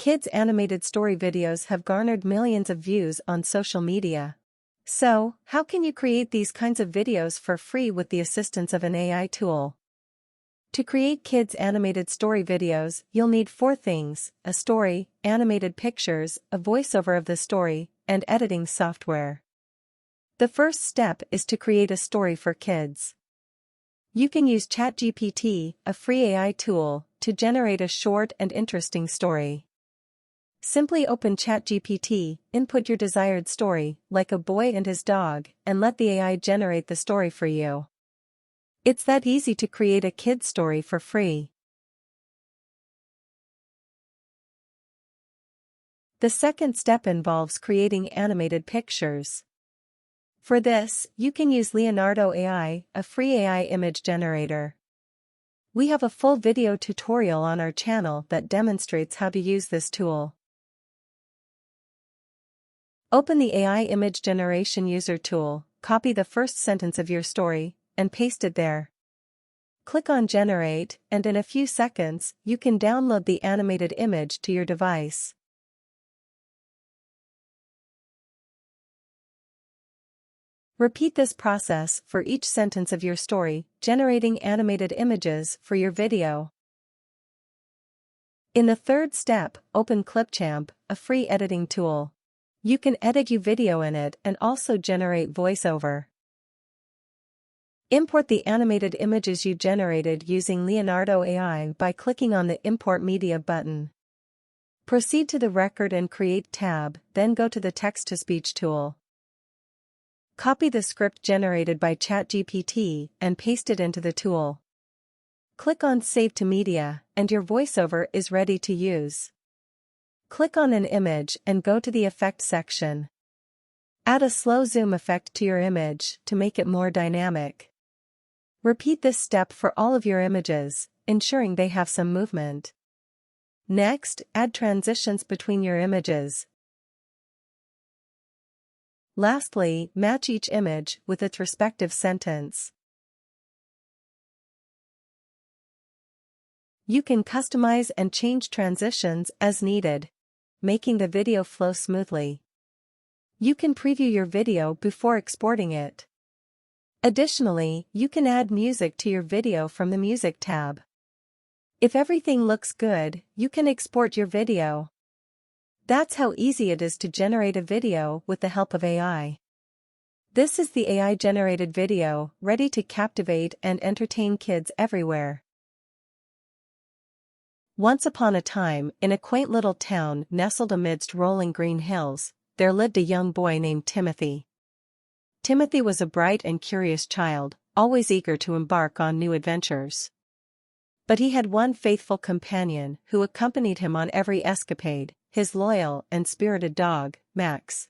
Kids' animated story videos have garnered millions of views on social media. So, how can you create these kinds of videos for free with the assistance of an AI tool? To create kids' animated story videos, you'll need 4 things: a story, animated pictures, a voiceover of the story, and editing software. The first step is to create a story for kids. You can use ChatGPT, a free AI tool, to generate a short and interesting story. Simply open ChatGPT, input your desired story, like a boy and his dog, and let the AI generate the story for you. It's that easy to create a kid's story for free. The second step involves creating animated pictures. For this, you can use Leonardo AI, a free AI image generator. We have a full video tutorial on our channel that demonstrates how to use this tool. Open the AI image generation user tool, copy the first sentence of your story, and paste it there. Click on Generate, and in a few seconds, you can download the animated image to your device. Repeat this process for each sentence of your story, generating animated images for your video. In the third step, open Clipchamp, a free editing tool. You can edit your video in it and also generate voiceover. Import the animated images you generated using Leonardo AI by clicking on the Import Media button. Proceed to the Record and Create tab, then go to the Text-to-Speech tool. Copy the script generated by ChatGPT and paste it into the tool. Click on Save to Media, and your voiceover is ready to use. Click on an image and go to the Effect section. Add a slow zoom effect to your image to make it more dynamic. Repeat this step for all of your images, ensuring they have some movement. Next, add transitions between your images. Lastly, match each image with its respective sentence. You can customize and change transitions as needed, making the video flow smoothly. You can preview your video before exporting it. Additionally, you can add music to your video from the Music tab. If everything looks good, you can export your video. That's how easy it is to generate a video with the help of AI. This is the AI-generated video, ready to captivate and entertain kids everywhere. Once upon a time, in a quaint little town nestled amidst rolling green hills, there lived a young boy named Timothy. Timothy was a bright and curious child, always eager to embark on new adventures. But he had one faithful companion who accompanied him on every escapade, his loyal and spirited dog, Max.